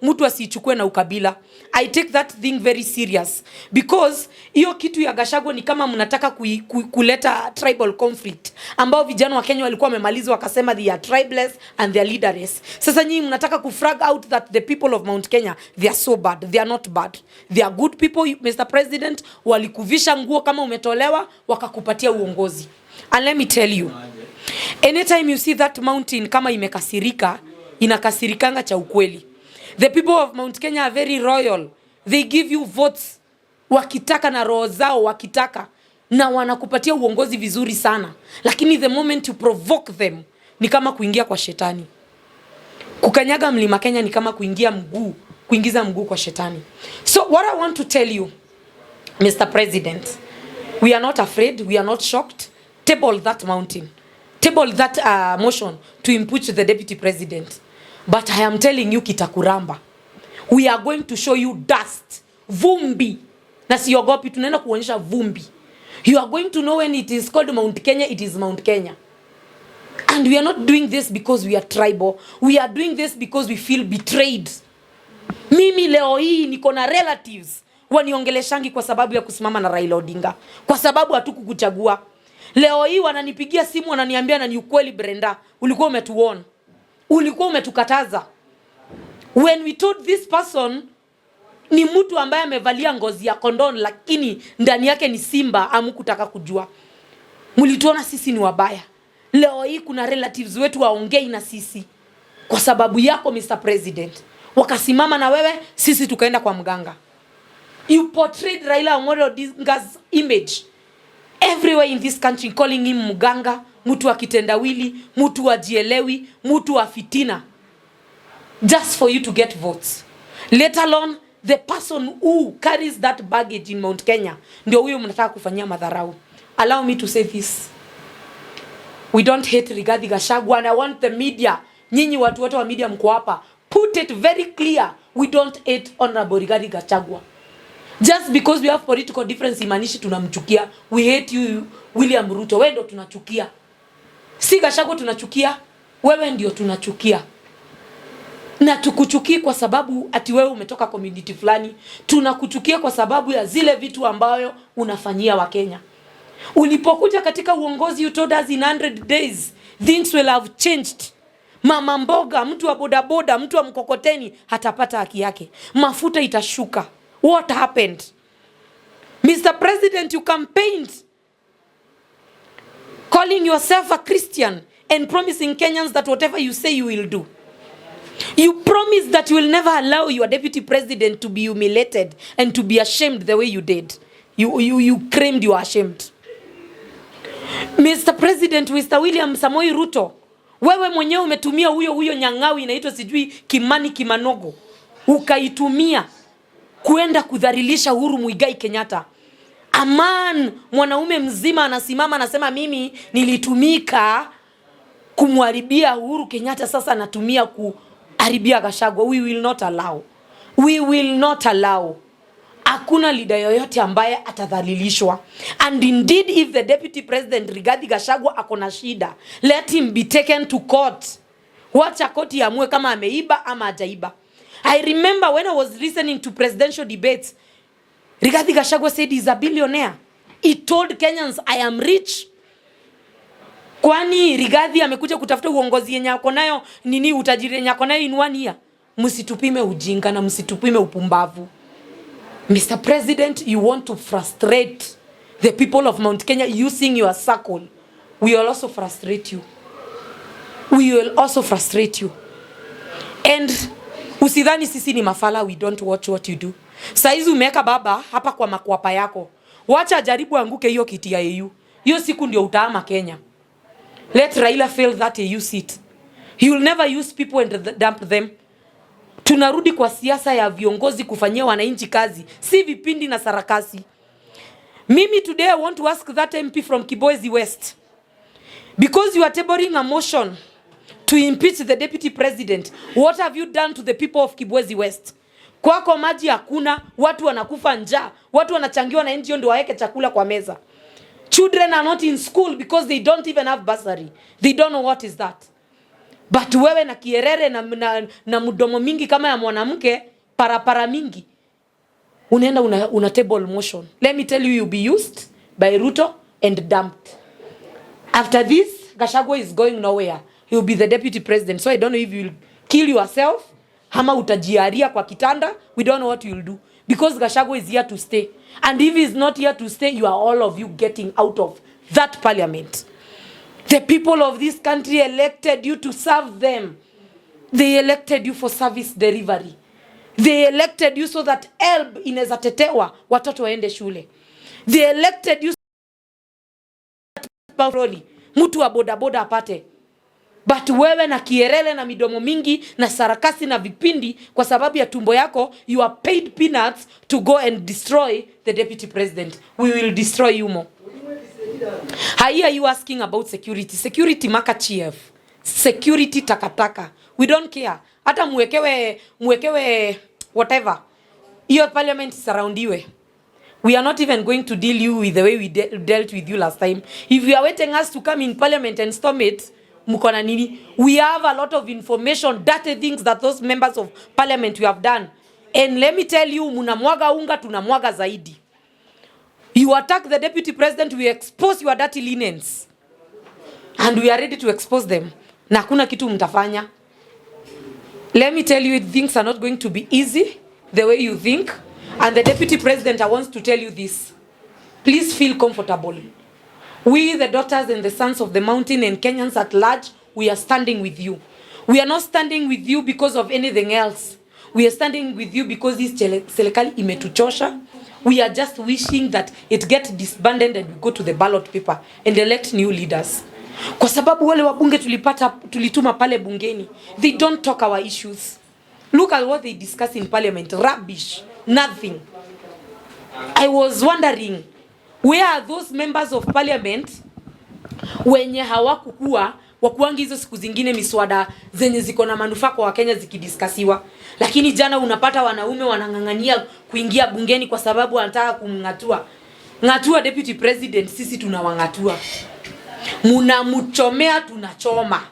mtu asichukue na ukabila. I take that thing very serious because hiyo kitu ya Gachagua ni kama mnataka kuleta tribal conflict ambao vijana wa Kenya walikuwa wamemaliza wakasema they are tribeless and they are leaderless. Sasa nyinyi mnataka kufrag out that the people of Mount Kenya they are so bad. They are not bad. They are good people, Mr. President. Walikuvisha nguo kama umetolewa wakakupatia uongozi. And let me tell you, anytime you see that mountain kama imekasirika, inakasirikanga cha ukweli. The people of Mount Kenya are very royal. They give you votes wakitaka na roho zao wakitaka na wanakupatia uongozi vizuri sana. Lakini the moment you provoke them ni kama kuingia kwa shetani. Kukanyaga mlima Kenya ni kama kuingiza mguu kwa shetani. So what I want to tell you, Mr. President, we are not afraid, we are not shocked. Table that mountain. Table that motion to impeach the deputy president. But I am telling you kitakuramba. We are going to show you dust. Vumbi. Na siogopi tunaenda kuonyesha vumbi. You are going to know when it is called Mount Kenya, it is Mount Kenya. And we are not doing this because we are tribal. We are doing this because we feel betrayed. Mimi leo hii niko na relatives waniongeleshangi kwa sababu ya kusimama na Raila Odinga. Kwa sababu hatukukuchagua. Leo hii wananipigia simu wananiambia na ni ukweli Brenda, ulikuwa umetuona. Ulikuwa umetukataza. When we told this person ni mtu ambaye amevalia ngozi ya kondoo lakini ndani yake ni simba, hamkutaka kujua. Mlituona sisi ni wabaya. Leo hii kuna relatives wetu waongei na sisi kwa sababu yako Mr. President. Wakasimama na wewe, sisi tukaenda kwa mganga. You portrayed Raila Odinga's image everywhere in this country, calling him mganga, mtu wa kitendawili, mtu wa jielewi, mtu wa fitina, just for you to get votes. Let alone the person who carries that baggage in Mount Kenya, ndio huyo mnataka kufanyia madharau. Allow me to say this. We don't hate Rigathi Gachagua, and I want the media, nyinyi watu wote wa media mko hapa, put it very clear. We don't hate Honorable Rigathi Gachagua. Just because we have political difference imanishi tunamchukia. We hate you William Ruto. Wewe ndio tunachukia. Si Gachagua tunachukia, wewe ndio tunachukia. Na tukuchukia kwa sababu ati wewe umetoka community fulani. Tunakuchukia kwa sababu ya zile vitu ambayo unafanyia wa Kenya. Ulipokuja katika uongozi you told us in 100 days things will have changed. Mama mboga, mtu wa bodaboda, mtu wa mkokoteni hatapata haki yake. Mafuta itashuka. What happened? Mr. President, you campaigned calling yourself a Christian and promising Kenyans that whatever you say you will do. You promised that you will never allow your deputy president to be humiliated and to be ashamed the way you did. You claimed you are ashamed. Mr. President, Mr. William Samoei Ruto, wewe mwenyewe umetumia huyo nyangawi inaitwa sijui Kimani Kimanogo. Ukaitumia kuenda kudhalilisha Uhuru Muigai Kenyatta. Aman, mwanaume mzima anasimama anasema mimi nilitumika kumharibia Uhuru Kenyatta, sasa natumia kuharibia Gachagua. We will not allow. We will not allow. Hakuna leader yoyote ambaye atadhalilishwa. And indeed, if the deputy president Rigathi Gachagua akona shida, let him be taken to court. Wacha koti amue kama ameiba ama hajaiba. I remember when I was listening to presidential debates, Rigathi Gachagua said he's a billionaire. He told Kenyans, I am rich. Kwani Rigathi amekuja kutafuta uongozi yenye ako nayo nini, utajiri yenye ako nayo in 1 year? Msitupime ujinga na msitupime upumbavu. Mr. President, you want to frustrate the people of Mount Kenya using your circle. We will also frustrate you. We will also frustrate you. And usidhani sisi ni mafala, we don't watch what you do. Saizi umeka baba hapa kwa makwapa yako. Wacha jaribu anguke hiyo kiti ya EU. Hiyo siku ndio utaama Kenya. Let Raila fail that EU seat. He will never use people and dump them. Tunarudi kwa siasa ya viongozi kufanyia wananchi kazi, si vipindi na sarakasi. Mimi today I want to ask that MP from Kibwezi West. Because you are tabling a motion to impeach the deputy president, what have you done to the people of Kibwezi West? Kwako maji hakuna, watu wanakufa njaa, watu wanachangiwa na NGO ndio waeke chakula kwa meza. Children are not in school because they don't even have bursary. They don't know what is that. But wewe na kierere na mdomo mingi kama ya mwanamke, para mingi, unaenda una table motion. Let me tell you, you'll be used by Ruto and dumped. After this, Gachagua is going nowhere. He'll be the deputy president. So I don't know if you'll kill yourself, hama utajiaria kwa kitanda. We don't know what you'll do. Because Gachagua is here to stay. And if he's not here to stay, you are all of you getting out of that parliament. The people of this country elected you to serve them. They elected you for service delivery. They elected you so that help inaweza tetewa watoto waende shule. They elected you so mtu wa bodaboda apate. But wewe na kierele na midomo mingi na sarakasi na vipindi kwa sababu ya tumbo yako, you are paid peanuts to go and destroy the deputy president. We will destroy you more. How are you asking about security? Security maka chief. Security takataka. We don't care. Hata muwekewe whatever. Your parliament surroundiwe. We are not even going to deal you with the way we dealt with you last time. If you are waiting us to come in parliament and storm it, mukona nini? We have a lot of information, dirty things that those members of parliament we have done. And let me tell you, munamwaga unga, tunamwaga zaidi. You attack the deputy president, we expose your dirty linens. And we are ready to expose them. Na kuna kitu mtafanya. Let me tell you, things are not going to be easy the way you think. And the deputy president wants to tell you this. Please feel comfortable. We, the daughters and the sons of the mountain and Kenyans at large, we are standing with you. We are not standing with you because of anything else. We are standing with you because this serikali imetuchosha. We are just wishing that it gets disbanded and we go to the ballot paper and elect new leaders. Kwa sababu wale wabunge tulituma pale bungeni, they don't talk our issues. Look at what they discuss in parliament. Rubbish. Nothing. I was wondering, where are those members of parliament wenye hawakukua wakuangi hizo siku zingine miswada zenye ziko na manufaa kwa Wakenya zikidiskasiwa? Lakini jana unapata wanaume wanangangania kuingia bungeni kwa sababu wanataka ngatua deputy president. Sisi tunawangatua. Munamuchomea, tunachoma.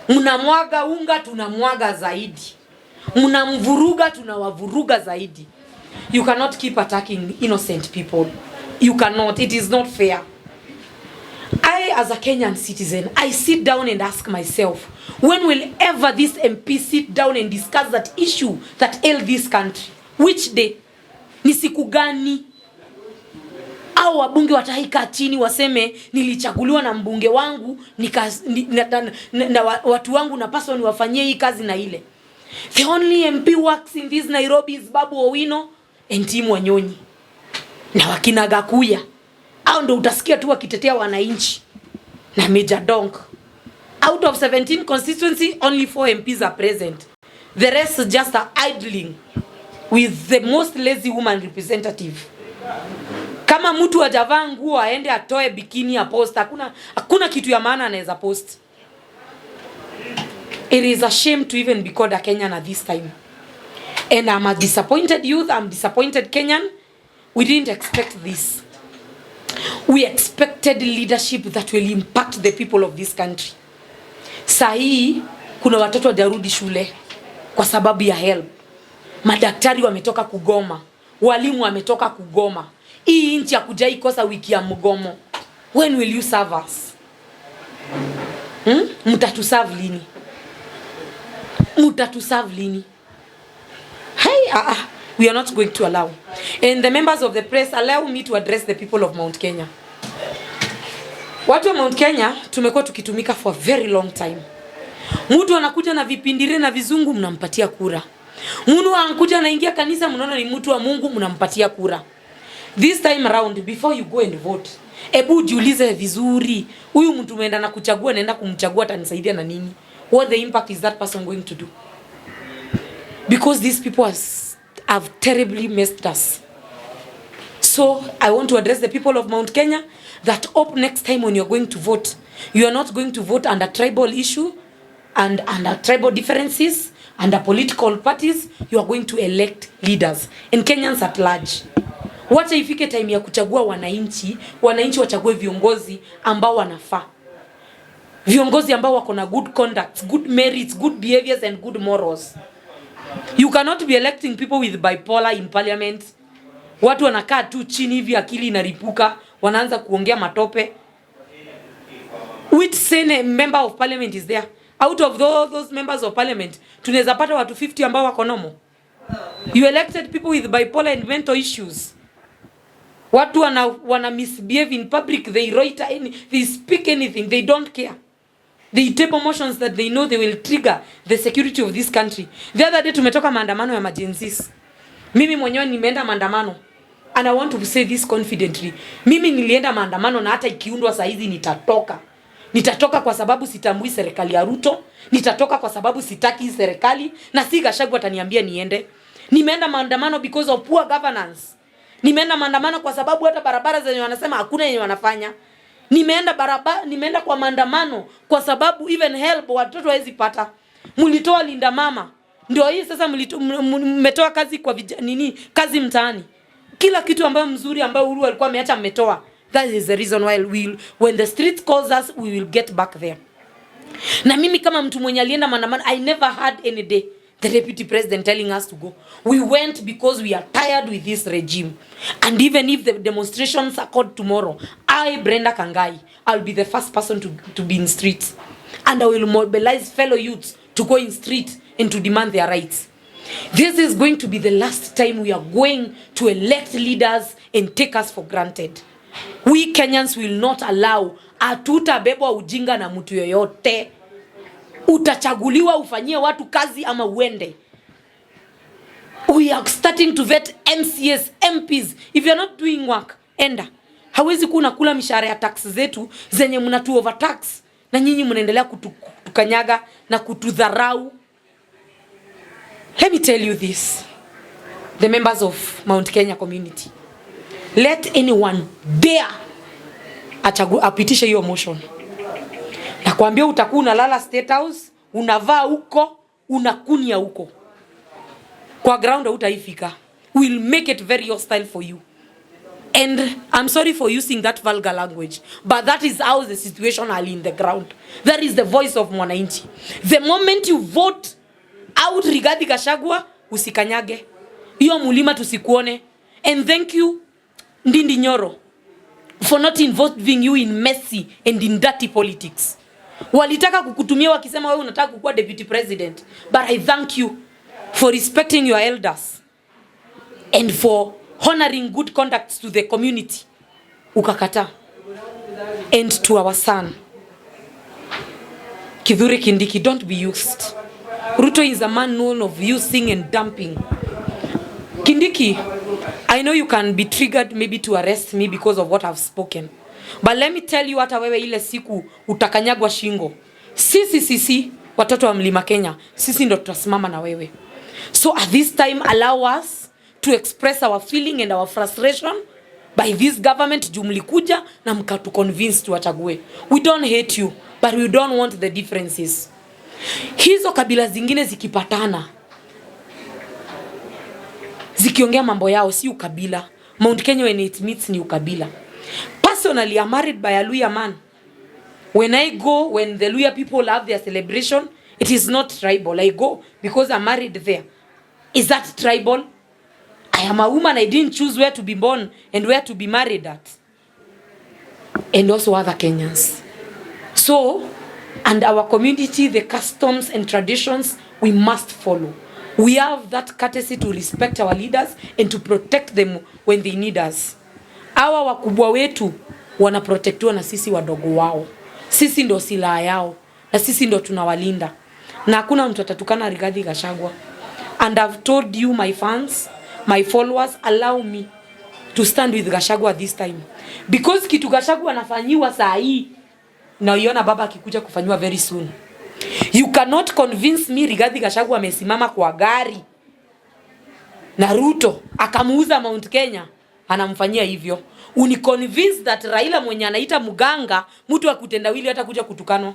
Munamwaga unga, tunamwaga zaidi. Munamvuruga, tunawavuruga zaidi. You cannot keep attacking innocent people. You cannot. It is not fair. I, as a Kenyan citizen, I sit down and ask myself, when will ever this MP sit down and discuss that issue that ails this country? Which day? Ni siku gani? Au wabunge wataika chini waseme nilichaguliwa na mbunge wangu na watu wangu napaswa niwafanyie hii kazi na ile. The only MP works in this Nairobi is Babu Owino and Tim Wanyonyi. Na wakina Gakuya. Hao ndo utasikia tu wakitetea wananchi. Na Major Donk. Out of 17 constituency, only 4 MPs are present. The rest just are idling with the most lazy woman representative. Kama mtu hajavaa nguo aende atoe bikini ya post, hakuna kitu ya maana anaweza post. It is a shame to even be called a Kenyan at this time. And I'm a disappointed youth, I'm disappointed Kenyan. We didn't expect this. We expected leadership that will impact the people of this country. Sahi kuna watoto wajarudi shule kwa sababu ya help. Madaktari wametoka kugoma, walimu wametoka kugoma. Hii nchi ya kujai kosa wiki ya mgomo. When will you serve us? Mutatuserve lini? Mutatuserve lini? Hey, we are not going to allow. And the members of the press, allow me to address the people of Mount Kenya. Watu wa Mount Kenya tumekuwa tukitumika for a very long time. Mtu anakuja na vipindire na vizungu, mnampatia kura. Mtu anakuja na ingia kanisa, mnaona ni mtu wa Mungu, mnampatia kura. This time around, before you go and vote, ebu jiulize vizuri, huyu mtu umeenda na kuchagua, naenda kumchagua atanisaidia na nini? What the impact is that person going to do? Because these people have terribly messed us. So I want to address the people of Mount Kenya that hope next time when you're going to vote, you are not going to vote under tribal issue and under tribal differences, under political parties. You are going to elect leaders and Kenyans at large. Wacha ifike time ya kuchagua wananchi wachague viongozi ambao wanafaa. Viongozi ambao wako na good conduct, good merits, good behaviors and good morals. You cannot be electing people with bipolar in parliament. Watu wanakaa tu chini hivi, akili inaripuka, wanaanza kuongea matope. Which sane member of parliament is there? Out of those members of parliament, tunaweza pata watu 50 ambao wako normal. You elected people with bipolar and mental issues. Watu wana misbehave in public, they write they speak anything, they don't care. They take motions that they know they will trigger the security of this country. The other day tumetoka maandamano ya emergencies. Mimi mwenyewe nimeenda maandamano. And I want to say this confidently. Mimi nilienda maandamano na hata ikiundwa saa hizi nitatoka. Nitatoka kwa sababu sitambui serikali ya Ruto. Nitatoka kwa sababu sitaki serikali. Na si Gachagua ataniambia niende. Nimeenda maandamano because of poor governance. Nimeenda maandamano kwa sababu hata barabara zenye wanasema hakuna yenye wanafanya. Nimeenda kwa maandamano kwa sababu even help watoto hawezi pata. Mlitoa linda mama. Ndio hii sasa mmetoa kazi kwa kazi mtaani. Kila kitu ambayo mzuri ambayo Uhuru alikuwa ameacha mmetoa. That is the reason why when the street calls us, we will get back there. Na mimi kama mtu mwenye alienda maandamano, I never had any day the deputy president telling us to go. We went because we are tired with this regime. And even if the demonstrations are called tomorrow, I, Brenda Kangai, I'll be the first person to be in streets. And I will mobilize fellow youths to go in street and to demand their rights. This is going to be the last time we are going to elect leaders and take us for granted. We Kenyans will not allow atutabebwa ujinga na mtu yoyote. Utachaguliwa ufanyie watu kazi ama uende. We are starting to vet MCS, MPs. If you are not doing work, enda. Hawezi kuna kula mishahara ya tax zetu zenye mnatu overtax na nyinyi mnaendelea kutukanyaga na kutudharau. Let me tell you this. The members of Mount Kenya community. Let anyone dare apitishe hiyo motion. Na kuambia utakuwa unalala State House, unavaa huko, unakunia huko. Kwa ground utaifika. We'll make it very hostile for you. And I'm sorry for using that vulgar language, but that is how the situation are in the ground. That is the voice of mwananchi. The moment you vote out Rigathi Gachagua, usikanyage. Hiyo mulima tusikuone. And thank you Ndindi Nyoro for not involving you in messy and in dirty politics. Walitaka kukutumia wakisema wewe unataka kukuwa deputy president, but I thank you for respecting your elders and for honoring good conduct to the community. Ukakata. And to our son Kithure Kindiki, don't be used. Ruto is a man known of using and dumping. Kindiki, I know you can be triggered maybe to arrest me because of what I've spoken. But let me tell you, hata wewe ile siku utakanyagwa shingo. Sisi watoto wa Mlima Kenya, sisi ndo tutasimama na wewe. So at this time, allow us to express our feeling and our frustration by this government. Jumlikuja na mkatu convince tuwachague. We don't hate you, but we don't want the differences. Hizo kabila zingine zikipatana, zikiongea mambo yao, si ukabila. Mount Kenya when it meets ni ukabila. Personally, I'm married by a Luya man. When I go, when the Luya people have their celebration, it is not tribal. I go because I'm married there. Is that tribal? I am a woman. I didn't choose where to be born and where to be married at. And also other Kenyans. So, and our community, the customs and traditions, we must follow. We have that courtesy to respect our leaders and to protect them when they need us. Hawa wakubwa wetu wanaprotektiwa na sisi wadogo wao. Sisi ndo silaha yao na sisi ndo tunawalinda. Na hakuna mtu atatukana Rigathi Gachagua. And I've told you, my fans, my followers, allow me to stand with Gachagua this time. Because kitu Gachagua anafanyiwa saa hii, na uiona baba akikuja kufanywa very soon. You cannot convince me Rigathi Gachagua amesimama kwa gari na Ruto akamuuza Mount Kenya anamfanyia hivyo. Uniconvince that Raila mwenye anaita muganga mtu wa kutendawili hata kuja kutukano.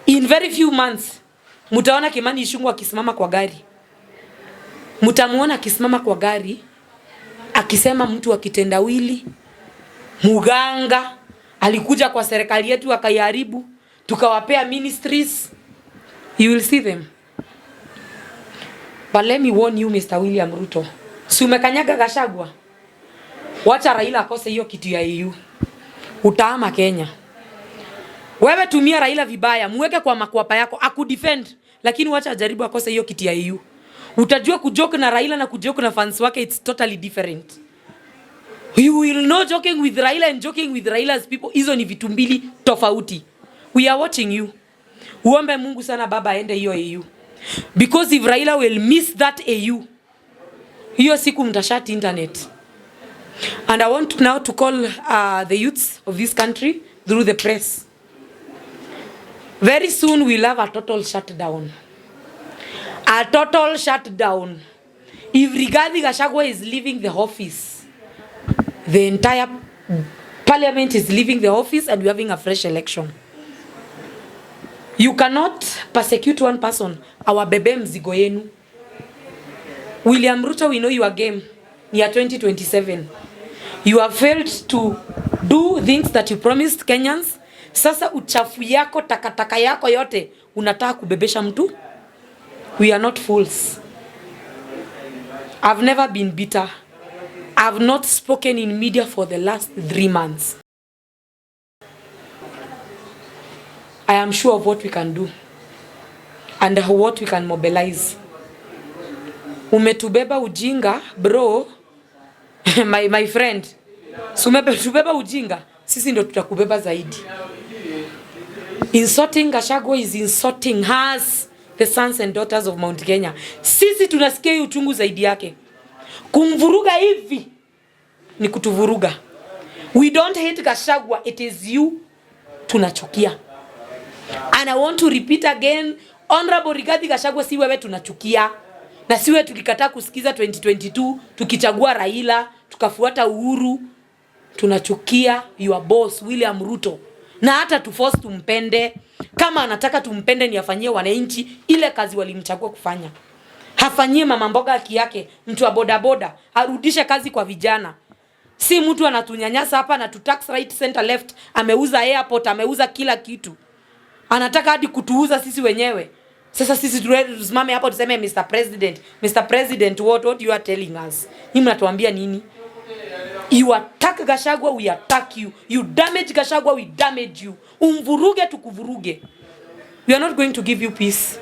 In very few months mtaona Kimani Ichung'wah akisimama kwa gari. Mtamuona akisimama kwa gari akisema mtu wa kitendawili, muganga alikuja kwa serikali yetu akaiharibu. tukawapea ministries, you will see them. But let me warn you, Mr. William Ruto. Si umekanyaga Gachagua? Wacha Raila akose hiyo kitu ya EU. Utaama Kenya. Wewe tumia Raila vibaya, muweke kwa makwapa yako, akudefend, lakini wacha ajaribu akose hiyo kitu ya EU. Utajua kujoke na Raila na kujoke na fans wake, it's totally different. You will know joking with Raila and joking with Raila's people. Hizo ni vitu mbili tofauti. We are watching you. Uombe Mungu sana baba aende hiyo EU. Because if Raila will miss that EU, hiyo siku mtashut internet. And I want now to call the youths of this country through the press. Very soon we'll have a total shutdown. A total shutdown. If Rigathi Gachagua is leaving the office, the entire parliament is leaving the office and we're having a fresh election. You cannot persecute one person. Our bebe mzigo yenu. William Ruto, we know your game. Year 2027. You have failed to do things that you promised Kenyans. Sasa uchafu yako, takataka yako yote, unataka kubebesha mtu. We are not fools. I've never been bitter. I've not spoken in media for the last 3 months. I am sure of what we can do and what we can mobilize. Umetubeba ujinga, bro. my friend. Umetubeba ujinga, sisi ndo tutakubeba zaidi. Insulting Gachagua is insulting us, the sons and daughters of Mount Kenya. Sisi tunasikia uchungu zaidi yake. Kumvuruga hivi ni kutuvuruga. We don't hate Gachagua, it is you tunachukia. And I want to repeat again, Honorable Rigathi Gachagua, si wewe tunachukia. Na si wewe tulikataa kusikiza 2022, tukichagua Raila, tukafuata Uhuru. Tunachukia your boss William Ruto. Na hata tuforce tumpende. Kama anataka tumpende ni afanyie wananchi ile kazi walimchagua kufanya. Hafanyie mama mboga haki yake, mtu wa boda boda, arudishe kazi kwa vijana. Si mtu anatunyanyasa hapa na tax right center left, ameuza airport, ameuza kila kitu. Anataka hadi kutuuza sisi wenyewe. Sasa sisi tusimame hapo tuseme Mr. President. Mr. President, what you are telling us? Ni mnatuambia nini? You attack Gachagua, we attack you. You damage Gachagua, we damage you. Umvuruge tukuvuruge. We are not going to give you peace.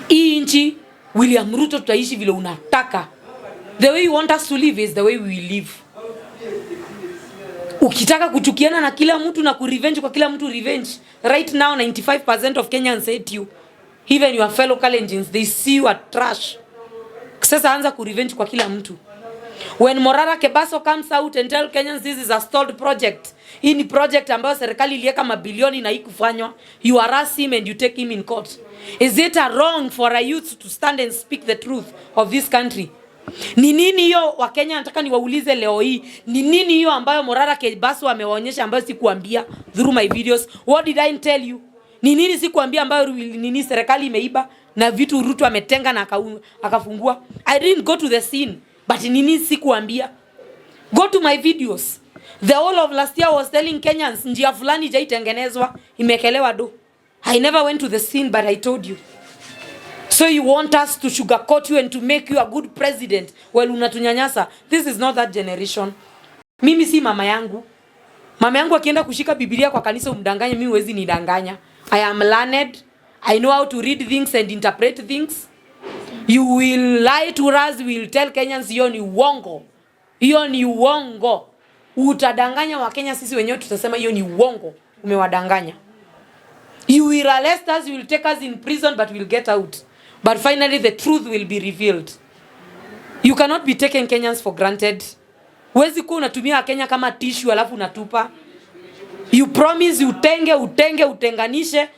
Hii nchi William Ruto tutaishi vile unataka. The way you want us to live is the way we will live. Ukitaka kuchukiana na kila mtu na kurevenge kwa kila mtu revenge. Right now 95% of Kenyans hate you. Even your fellow Kalenjins, they see you are trash. Sasa anza kurevenge kwa kila mtu. When Morara Kebaso comes out and tell Kenyans this is a stalled project. Hii ni project ambayo serikali iliweka mabilioni na haikufanywa. You harass him and you take him in court. Is it a wrong for a youth to stand and speak the truth of this country? Ni nini hiyo wa Kenya nataka niwaulize leo hii? Ni nini hiyo ambayo Morara Kebaso amewaonyesha ambayo sikuambia through my videos? What did I tell you? Ni nini sikuambia ambayo nini serikali imeiba na vitu Ruto ametenga na akafungua? I didn't go to the scene, but nini sikuambia? Go to my videos. The whole of last year was telling Kenyans njia fulani hajaitengenezwa, imekelewa do. I never went to the scene, but I told you. So you want us to sugarcoat you and to make you a good president? Well, unatunyanyasa. This is not that generation. Mimi si mama yangu. Mama yangu akienda kushika Biblia kwa kanisa umdanganye, mimi huwezi nidanganya. I am learned. I know how to read things and interpret things. You will lie to us, we will tell Kenyans hiyo ni uongo. Hiyo ni uongo. Utadanganya wa Kenya, sisi wenyewe tutasema hiyo ni uongo. Umewadanganya. You will arrest us, you will take us in prison, but we'll get out. But finally the truth will be revealed. You cannot be taking Kenyans for granted. Huwezi kuwa unatumia Kenya kama tissue alafu unatupa. You promise utenganishe.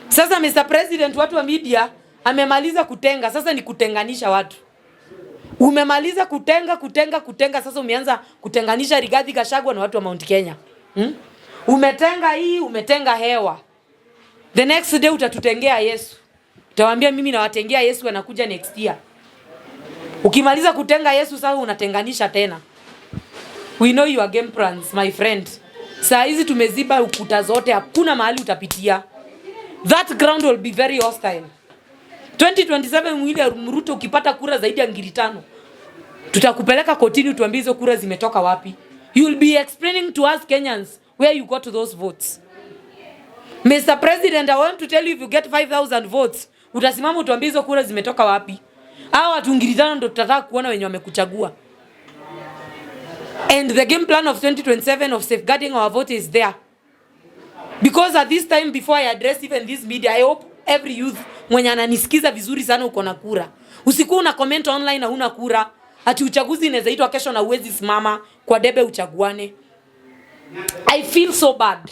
Sasa Mr. President, watu wa media amemaliza kutenga, sasa ni kutenganisha watu. Umemaliza kutenga, sasa umeanza kutenganisha Rigathi Gachagua na watu wa Mount Kenya. Umetenga hii, umetenga hewa. The next day utatutengea Yesu. Utawaambia mimi nawatengea Yesu anakuja next year. Ukimaliza kutenga Yesu sasa unatenganisha tena. We know your game plans, my friend. Saa hizi tumeziba ukuta zote, hakuna mahali utapitia. That ground will be very hostile. 2027 William Ruto ukipata kura zaidi ya 5,000, tutakupeleka kotini tuambie hizo kura zimetoka wapi. You will be explaining to us Kenyans where you got those votes. Mr. President, I want to tell you, if you get 5,000 votes, utasimama utuambie hizo kura zimetoka wapi. Hao watu 5,000 ndio tutataka kuona wenye wamekuchagua. And the game plan of 2027 of safeguarding our vote is there. Because at this time, before I address even this media, I hope every youth mwenye ananisikiza vizuri sana uko na kura. Usikuwa una comment online na huna kura. Ati uchaguzi inaweza itwa kesho na uwezi simama kwa debe uchaguane. I feel so bad.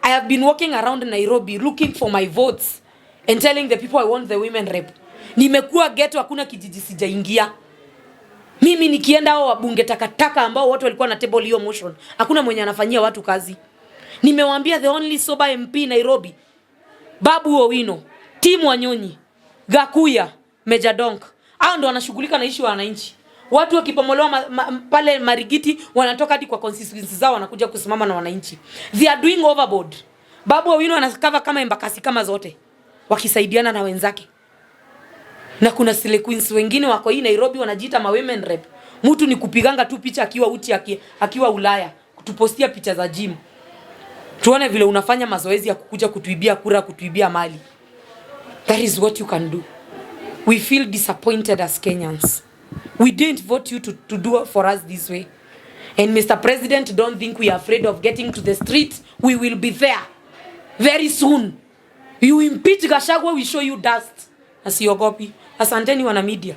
I have been walking around Nairobi looking for my votes and telling the people I want the women rep. Nimekuwa ghetto, hakuna kijiji sijaingia. Mimi nikienda hao wabunge takataka ambao watu walikuwa na table hiyo motion, hakuna mwenye anafanyia watu kazi. Nimewaambia the only sober MP Nairobi, Babu Owino, Tim Wanyonyi, Gakuya, Meja Donk. Hao ndio wanashughulika na issue ya wananchi. Watu wakipomolewa pale Marigiti wanatoka hadi kwa constituencies zao wanakuja kusimama na wananchi. They are doing overboard. Babu Owino anakava kama Embakasi kama zote, wakisaidiana na wenzake. Na kuna Sile Queens wengine wako hii Nairobi wanajiita ma women rep. Mtu ni kupiganga tu picha akiwa uchi akiwa Ulaya, kutupostia picha za gym. Tuone vile unafanya mazoezi ya kukuja kutuibia kura, kutuibia mali. That is what you can do. We feel disappointed as Kenyans. We didn't vote you to do for us this way. And Mr. President, don't think we are afraid of getting to the street. We will be there very soon. You impeach Gachagua, we show you dust. Asiogopi. Asanteni wana media.